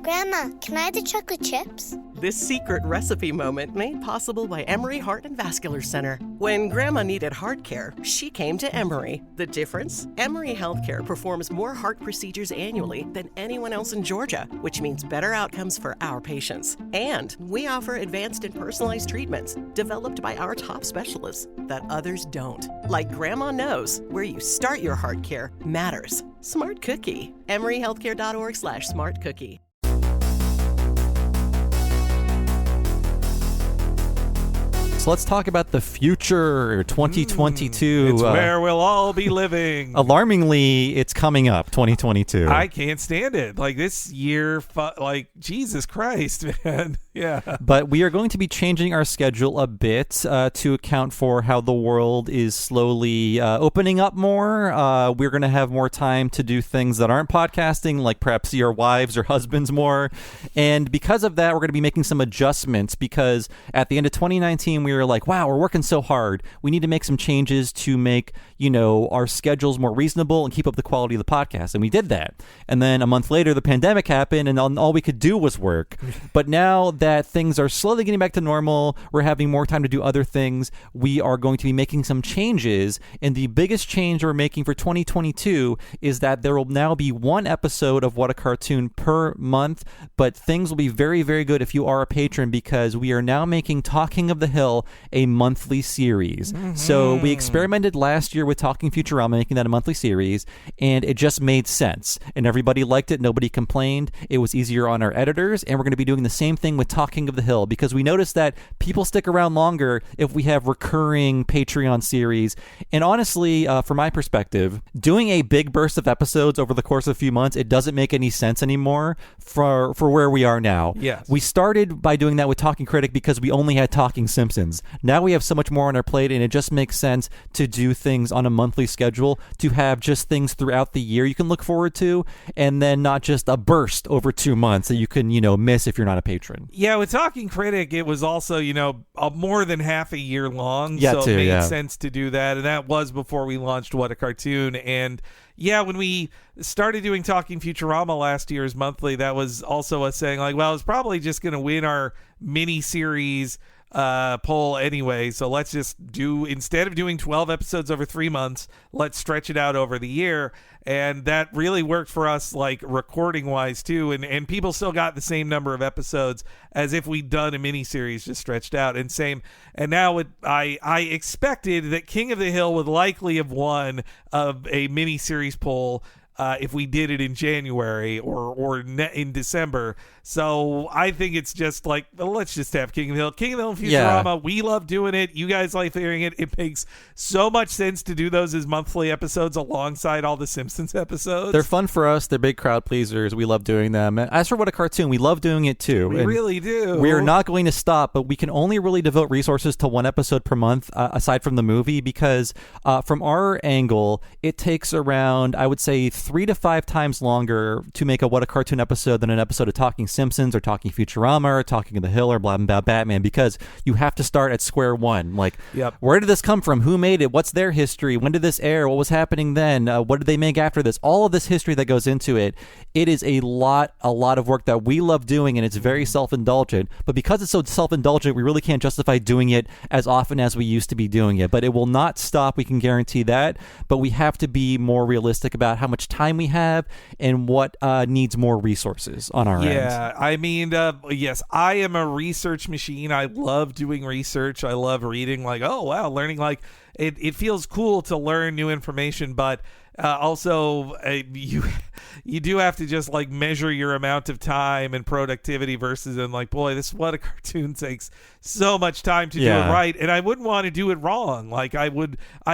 Grandma, can I have the chocolate chips? This secret recipe moment made possible by Emory Heart and Vascular Center. When Grandma needed heart care, she came to Emory. The difference? Emory Healthcare performs more heart procedures annually than anyone else in Georgia, which means better outcomes for our patients. And we offer advanced and personalized treatments developed by our top specialists that others don't. Like Grandma knows, where you start your heart care matters. Smart Cookie. EmoryHealthcare.org/smartcookie. So let's talk about the future, 2022. It's where we'll all be living. Alarmingly, it's coming up, 2022. I can't stand it. Like this year, like Jesus Christ, man. Yeah. But we are going to be changing our schedule a bit to account for how the world is slowly opening up more. We're going to have more time to do things that aren't podcasting, like perhaps see our wives or husbands more. And because of that, we're going to be making some adjustments because at the end of 2019, we were like, wow, we're working so hard. We need to make some changes to make, our schedules more reasonable and keep up the quality of the podcast. And we did that. And then a month later, the pandemic happened and all we could do was work. But now that things are slowly getting back to normal, we're having more time to do other things. We are going to be making some changes. And the biggest change we're making for 2022 is that there will now be one episode of What a Cartoon per month. But things will be very, very good if you are a patron because we are now making Talking of the Hill a monthly series. Mm-hmm. So we experimented last year with Talking Futurama, making that a monthly series, and it just made sense. And everybody liked it. Nobody complained. It was easier on our editors. And we're going to be doing the same thing with Talking of the Hill because we noticed that people stick around longer if we have recurring Patreon series. And honestly, from my perspective, doing a big burst of episodes over the course of a few months, it doesn't make any sense anymore for where we are now. Yes. We started by doing that with Talking Critic because we only had Talking Simpsons. Now we have so much more on our plate, and it just makes sense to do things on a monthly schedule, to have just things throughout the year you can look forward to, and then not just a burst over 2 months that you can, miss if you're not a patron. Yeah, with Talking Critic, it was also, more than half a year long, Yeah, so too, it made yeah. sense to do that, and that was before we launched What a Cartoon, and yeah, when we started doing Talking Futurama last year's monthly, that was also us saying, like, well, it's probably just going to win our mini-series poll anyway, so let's just instead of doing 12 episodes over 3 months, let's stretch it out over the year. And that really worked for us, like recording wise too, and people still got the same number of episodes as if we'd done a miniseries just stretched out. And now I expected that King of the Hill would likely have won of a miniseries poll if we did it in January or in December. So I think it's just like, well, let's just have King of the Hill. King of the Hill Futurama, Yeah. we love doing it. You guys like hearing it. It makes so much sense to do those as monthly episodes alongside all the Simpsons episodes. They're fun for us. They're big crowd pleasers. We love doing them. And as for What a Cartoon, we love doing it too. We really do. We are not going to stop, but we can only really devote resources to one episode per month, aside from the movie, because from our angle, it takes around, I would say, 3 to 5 times longer to make a What a Cartoon episode than an episode of Talking Simpsons or Talking Futurama or Talking of the Hill or blah, blah, blah, Batman, because you have to start at square one. Like, Yep. Where did this come from? Who made it? What's their history? When did this air? What was happening then? What did they make after this? All of this history that goes into it. It is a lot of work that we love doing, and it's very self-indulgent. But because it's so self-indulgent, we really can't justify doing it as often as we used to be doing it. But it will not stop. We can guarantee that. But we have to be more realistic about how much time we have and what needs more resources on our end. Yeah, I mean, yes, I am a research machine. I love doing research. I love reading, like, oh, wow, learning, like, it feels cool to learn new information, but also you do have to just, like, measure your amount of time and productivity versus, and like, boy, this What a Cartoon takes so much time to do it right, and I wouldn't want to do it wrong. Like, I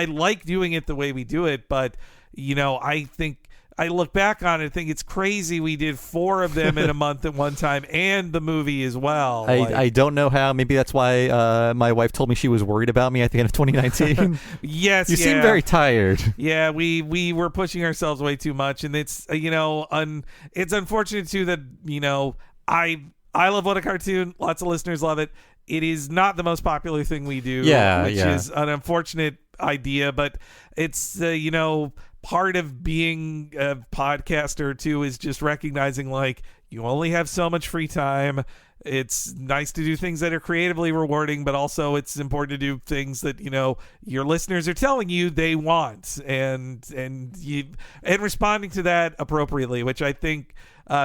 like doing it the way we do it, but, I think I look back on it and think it's crazy we did 4 of them in a month at one time, and the movie as well. I don't know how. Maybe that's why my wife told me she was worried about me at the end of 2019. Yes, you seem very tired. Yeah, we were pushing ourselves way too much, and it's it's unfortunate too that I love What a Cartoon. Lots of listeners love it. It is not the most popular thing we do, which is an unfortunate idea, but it's part of being a podcaster too is just recognizing, like, You only have so much free time. It's nice to do things that are creatively rewarding, but also it's important to do things that, your listeners are telling you they want, and responding to that appropriately, which I think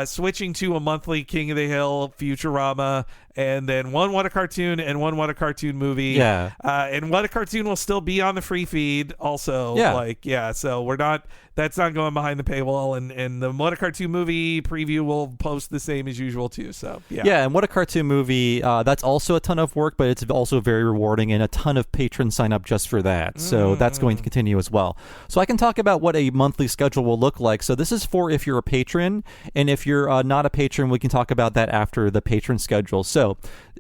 switching to a monthly King of the Hill, Futurama, and then one What a Cartoon and one What a Cartoon movie. Yeah. And What a Cartoon will still be on the free feed also. Yeah. So that's not going behind the paywall, and the What a Cartoon movie preview will post the same as usual too. So yeah, and What a Cartoon movie, that's also a ton of work, but it's also very rewarding, and a ton of patrons sign up just for that. So that's going to continue as well. So I can talk about what a monthly schedule will look like. So this is for if you're a patron, and if you're not a patron, we can talk about that after the patron schedule. So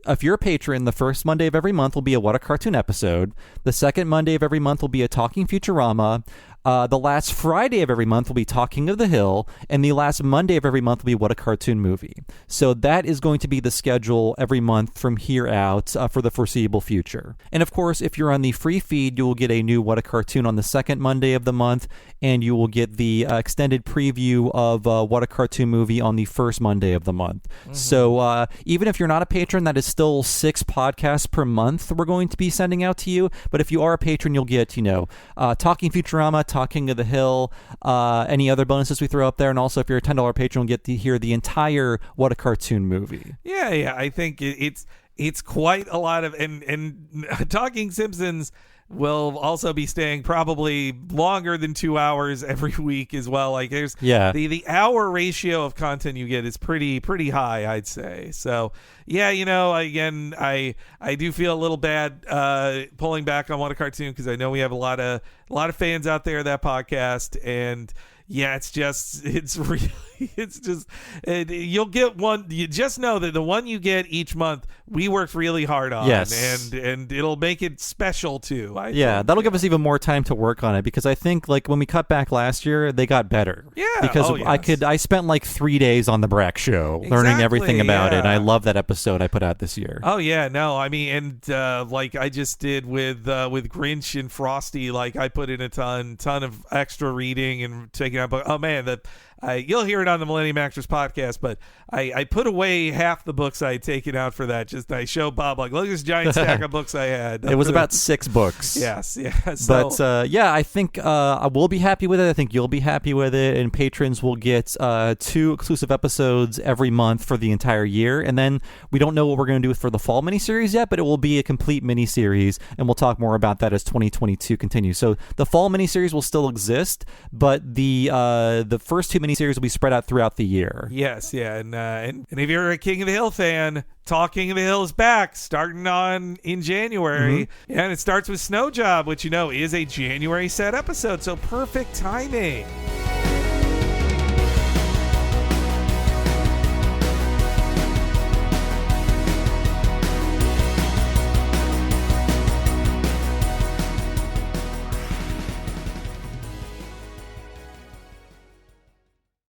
if you're a patron, the first Monday of every month will be a What a Cartoon episode. The second Monday of every month will be a Talking Futurama. The last Friday of every month will be Talking of the Hill, and the last Monday of every month will be What a Cartoon Movie. So that is going to be the schedule every month from here out for the foreseeable future. And of course, if you're on the free feed, you will get a new What a Cartoon on the second Monday of the month, and you will get the extended preview of What a Cartoon Movie on the first Monday of the month. So even if you're not a patron, that is still 6 podcasts per month we're going to be sending out to you. But if you are a patron, you'll get, Talking Futurama, Talking of the Hill, any other bonuses we throw up there, and also if you're a $10 patron, you'll get to hear the entire What a Cartoon Movie. Yeah, I think it's quite a lot of, and Talking Simpsons will also be staying probably longer than 2 hours every week as well. Like there's the hour ratio of content you get is pretty high, I'd say. So yeah, again, I do feel a little bad pulling back on What a Cartoon, because I know we have a lot of fans out there of that podcast, and yeah, you'll get one. You just know that the one you get each month, we worked really hard on. Yes. And it'll make it special too. That'll give us even more time to work on it, because I think like when we cut back last year, they got better. Yeah. Because I spent like 3 days on the Brack show learning everything about it. And I love that episode I put out this year. Oh yeah, no, I mean, and like I just did with Grinch and Frosty, like I put in a ton of extra reading and taking out. Oh man, you'll hear it on the Millennium Actors podcast, but I put away half the books I had taken out for that. Just I show Bob, like, look at this giant stack of books I had. It was about 6 books. Yes. So, but I think we'll be happy with it. I think you'll be happy with it, and patrons will get 2 exclusive episodes every month for the entire year. And then we don't know what we're going to do for the fall miniseries yet, but it will be a complete miniseries, and we'll talk more about that as 2022 continues. So the fall miniseries will still exist, but the first 2 miniseries will be spread out throughout the year. Yes, yeah, and if you're a King of the Hill fan, Talking of the Hill is back, starting in January, and it starts with Snow Job, which is a January set episode, so perfect timing.